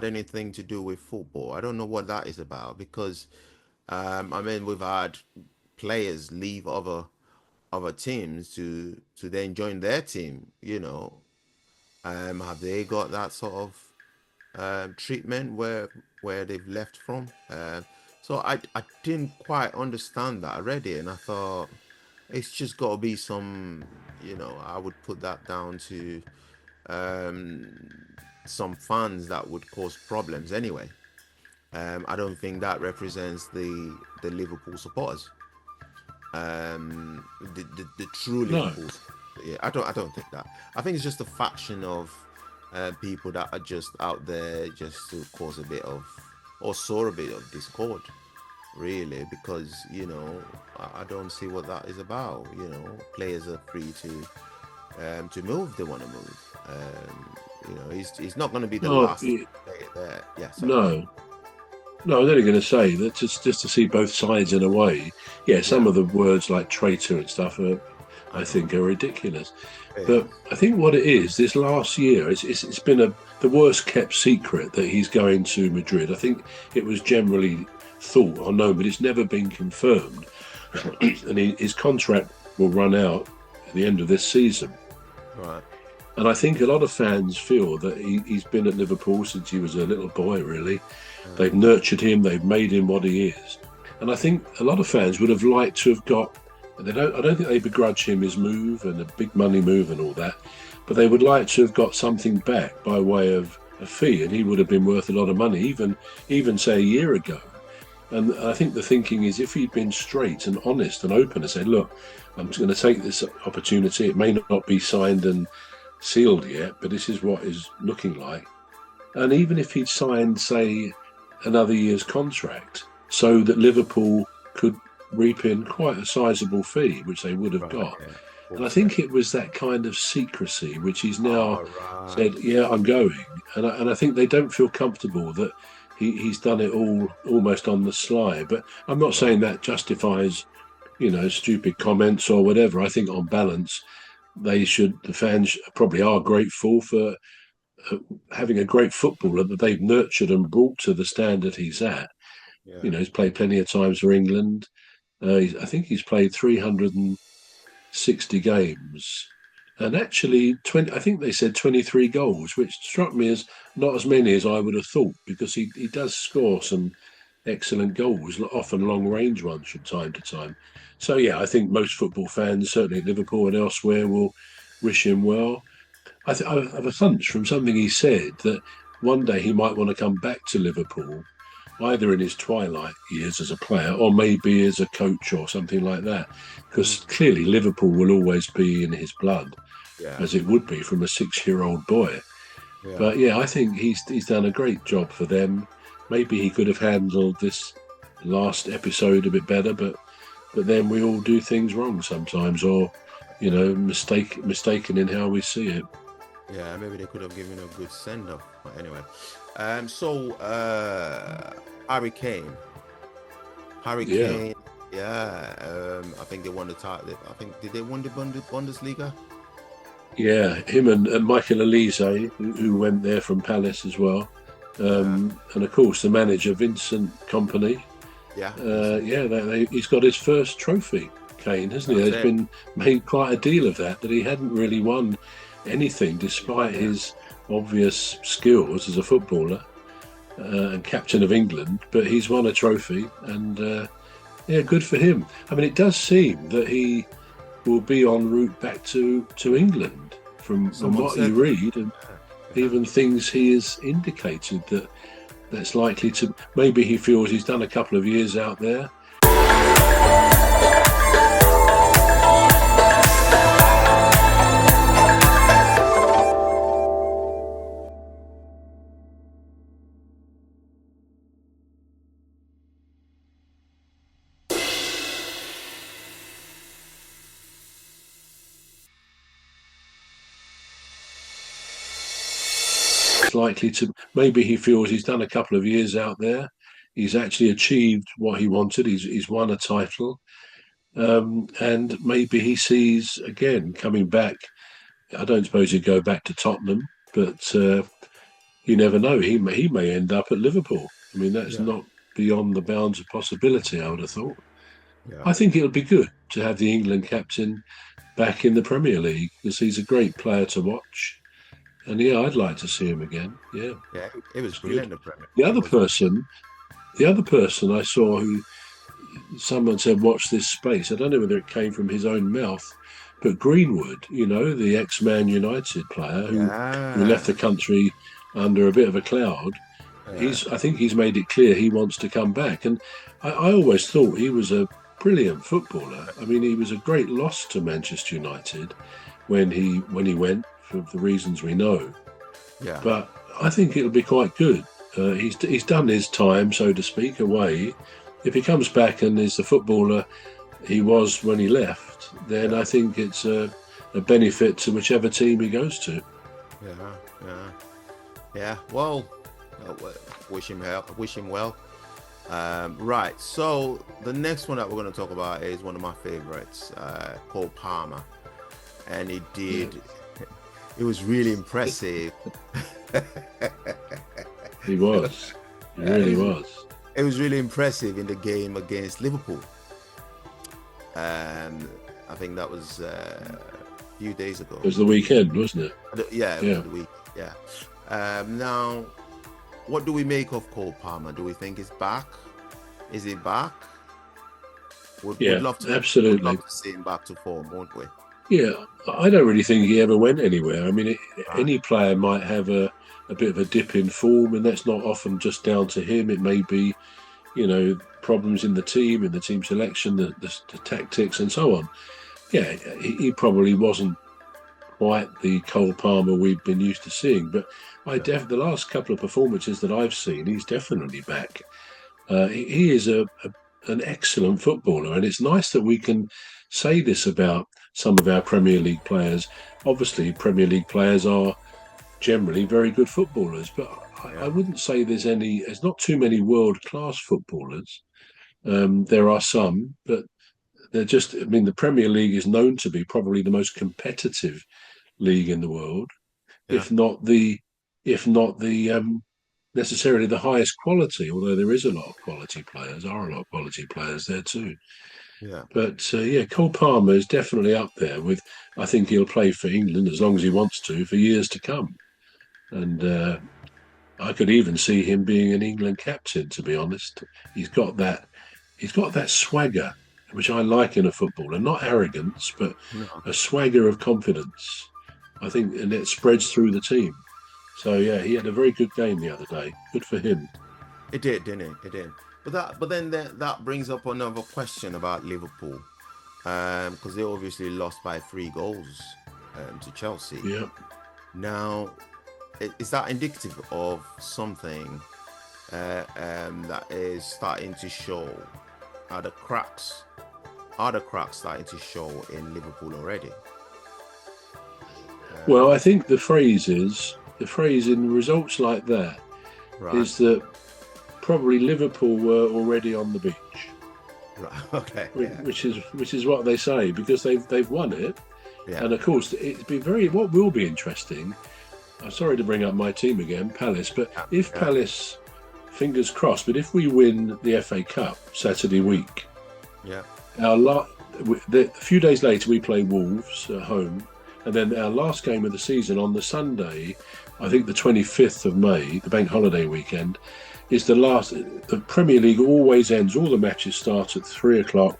anything to do with football. I don't know what that is about because I mean we've had players leave other teams to then join their team. Have they got that sort of treatment where they've left from? So I didn't quite understand that already, and I thought it's just got to be some. I would put that down to some fans that would cause problems anyway. I don't think that represents the Liverpool supporters, the true No, Liverpool. Yeah, I don't think that. I think it's just a faction of people that are just out there just to cause a bit of or sow a bit of discord, really, because I don't see what that is about. Players are free to move they want to move. He's not going to be the no, last player there. Yeah, sorry. no. No, I was only going to say that just to see both sides in a way. Yeah, some Yeah, of the words like traitor and stuff I I know. think, are ridiculous. Yeah, But I think what it is this last year, it's been the worst kept secret that he's going to Madrid. I think it was generally thought or known, but it's never been confirmed. And his contract will run out at the end of this season. right. And I think a lot of fans feel that he's been at Liverpool since he was a little boy, really. They've nurtured him, they've made him what he is. And I think a lot of fans would have liked to have got, I don't think they begrudge him his move and a big money move and all that, but they would like to have got something back by way of a fee, and he would have been worth a lot of money, even say a year ago. And I think the thinking is if he'd been straight and honest and open and said, look, I'm just going to take this opportunity. It may not be signed and sealed yet, but this is what is looking like. And even if he'd signed, say, another year's contract so that Liverpool could reap in quite a sizable fee, which they would have Right, got. yeah, of And I course, yeah. think it was that kind of secrecy, which he's now All right. said, yeah, I'm going. And I think they don't feel comfortable that he's done it all almost on the sly. But I'm not saying that justifies, stupid comments or whatever. I think on balance, the fans probably are grateful for having a great footballer that they've nurtured and brought to the standard he's at. Yeah. He's played plenty of times for England. I think he's played 360 games. And actually, I think they said 23 goals, which struck me as not as many as I would have thought, because he does score some excellent goals, often long range ones from time to time. So, yeah, I think most football fans, certainly at Liverpool and elsewhere, will wish him well. I have a hunch from something he said that one day he might want to come back to Liverpool, either in his twilight years as a player or maybe as a coach or something like that. Because Mm, clearly Liverpool will always be in his blood, yeah. as it would be from a 6-year-old boy. Yeah. But yeah, I think he's done a great job for them. Maybe he could have handled this last episode a bit better, but then we all do things wrong sometimes, or mistaken in how we see it. Yeah, maybe they could have given a good send off. But anyway. So Harry Kane. Harry Yeah. Kane, yeah. I think they won the title. I think did they win the Bundesliga? Yeah, him and Michael Elise, who went there from Palace as well, Yeah. and of course the manager Vincent Company. Yeah. Vincent. Yeah, he's got his first trophy, Kane, hasn't he? That's There's it. been made quite a deal of that he hadn't really won anything despite Yeah. his obvious skills as a footballer and captain of England. But he's won a trophy, and yeah, good for him. I mean, it does seem that he will be en route back to England from Someone what you said that. read, and Yeah. even things he has indicated that's likely to. Maybe he feels he's done a couple of years out there. It's likely to. Maybe he feels he's done a couple of years out there. He's actually achieved what he wanted. He's won a title, and maybe he sees again coming back. I don't suppose he'd go back to Tottenham, but you never know. He may end up at Liverpool. I mean, that's not beyond the bounds of possibility, I would have thought. Yeah. I think it'll be good to have the England captain back in the Premier League because he's a great player to watch. And yeah, I'd like to see him again. Yeah. Yeah, it was brilliant. The Premier. The other person I saw who someone said, watch this space. I don't know whether it came from his own mouth, but Greenwood, the ex-Man United player who left the country under a bit of a cloud. I think he's made it clear he wants to come back. And I always thought he was a brilliant footballer. I mean, he was a great loss to Manchester United when he went, for the reasons we know. Yeah. But I think it'll be quite good. He's done his time, so to speak, away. If he comes back and is the footballer he was when he left, then I think it's a benefit to whichever team he goes to. Yeah. Well, wish him well. Right. So the next one that we're going to talk about is one of my favorites, Cole Palmer, and he did. Yeah. It was really impressive. He was. He really was. It was really impressive in the game against Liverpool. I think that was a few days ago. It was the weekend, wasn't it? Yeah, it was the week. Yeah. Now, what do we make of Cole Palmer? Do we think he's back? Is he back? We'd love to, absolutely. We'd love to see him back to form, won't we? Yeah, I don't really think he ever went anywhere. I mean, any player might have a bit of a dip in form, and that's not often just down to him. It may be, problems in the team selection, the tactics, and so on. Yeah, he probably wasn't quite the Cole Palmer we've been used to seeing, but the last couple of performances that I've seen, he's definitely back. He is an excellent footballer, and it's nice that we can say this about some of our Premier League players. Obviously, Premier League players are generally very good footballers, but I wouldn't say there's not too many world-class footballers. There are some, but they're just, the Premier League is known to be probably the most competitive league in the world, if not the necessarily the highest quality, although there is a lot of quality players there too. Yeah. But Cole Palmer is definitely up there with, I think he'll play for England as long as he wants to for years to come. And I could even see him being an England captain, to be honest. He's got that swagger, which I like in a footballer, not arrogance, but a swagger of confidence. I think, and it spreads through the team. So he had a very good game the other day. Good for him. It did, didn't it? It did. But then that brings up another question about Liverpool, because they obviously lost by 3 goals to Chelsea. Yeah. Now, is that indicative of something that is starting to show? Are the cracks starting to show in Liverpool already? Well, I think the phrase in results like that is that probably Liverpool were already on the beach. Right. Okay. Which is what they say, because they've won it. Yeah. And of course, what will be interesting. I'm sorry to bring up my team again, Palace, but if Palace, fingers crossed, but if we win the FA Cup Saturday week, a few days later we play Wolves at home, and then our last game of the season on the Sunday, I think the 25th of May, the bank holiday weekend, is the last. The Premier League always ends, all the matches start at 3:00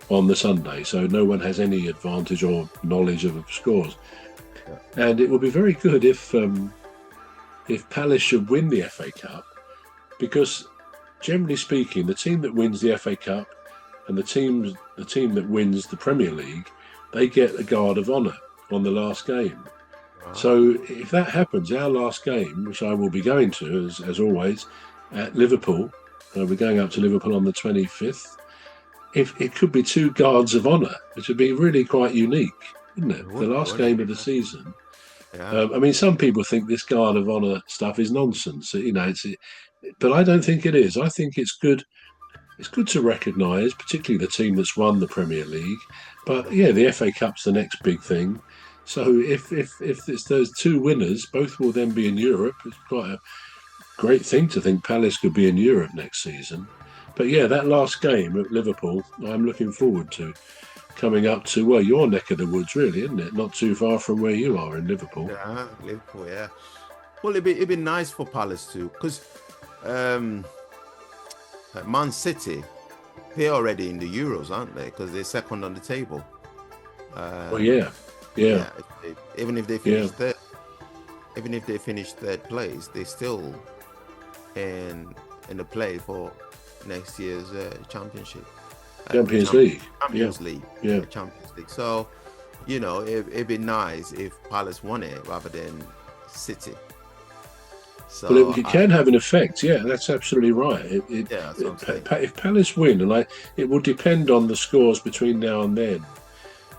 on the Sunday, so no one has any advantage or knowledge of the scores. And it would be very good if Palace should win the FA Cup, because generally speaking, the team that wins the FA Cup and the team that wins the Premier League, they get a guard of honour on the last game. Wow. So if that happens, our last game, which I will be going to as always at Liverpool, we're going up to Liverpool on the 25th. If it could be 2 guards of honour, which would be really quite unique, wouldn't it? The last game of the season. Yeah. Some people think this guard of honour stuff is nonsense. But I don't think it is. I think it's good. It's good to recognise, particularly the team that's won the Premier League. But the FA Cup's the next big thing. So if it's those two winners, both will then be in Europe. It's quite a great thing to think Palace could be in Europe next season. But yeah, that last game at Liverpool, I'm looking forward to coming up to, well, your neck of the woods, really, isn't it? Not too far from where you are in Liverpool. Yeah, Liverpool, yeah. Well, it'd be nice for Palace too, because Man City, they're already in the Euros, aren't they? Because they're second on the table. Well, yeah. Even if they finish third, even if they finish third place, they're still in the play for next year's championship. Champions League. Champions League. Yeah. Champions League. So, you know, it'd be nice if Palace won it rather than City. So well, it can have an effect. Yeah, that's absolutely right. If Palace win, and it will depend on the scores between now and then.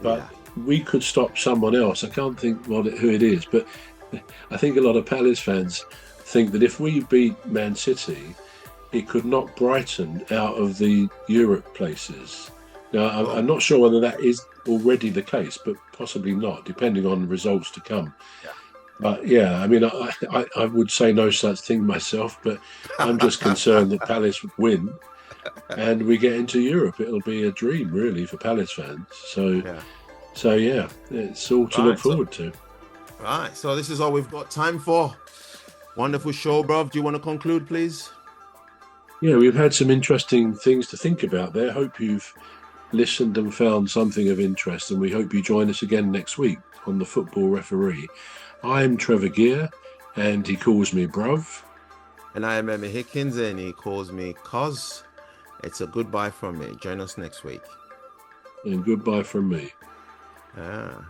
But we could stop someone else. I can't think who it is, but I think a lot of Palace fans think that if we beat Man City, it could knock Brighton out of the Europe places. Now, I'm not sure whether that is already the case, but possibly not, depending on results to come. Yeah. But yeah, I mean, I would say no such thing myself, but I'm just concerned that Palace win and we get into Europe. It'll be a dream, really, for Palace fans. So yeah, it's all to look forward to. Right, so this is all we've got time for. Wonderful show, bruv. Do you want to conclude, please? Yeah, we've had some interesting things to think about there. Hope you've listened and found something of interest, and we hope you join us again next week on The Football Referee. I'm Trevor Gear, and he calls me bruv. And I am Emmy Hikins, and he calls me Cos. It's a goodbye from me. Join us next week. And goodbye from me. Ah.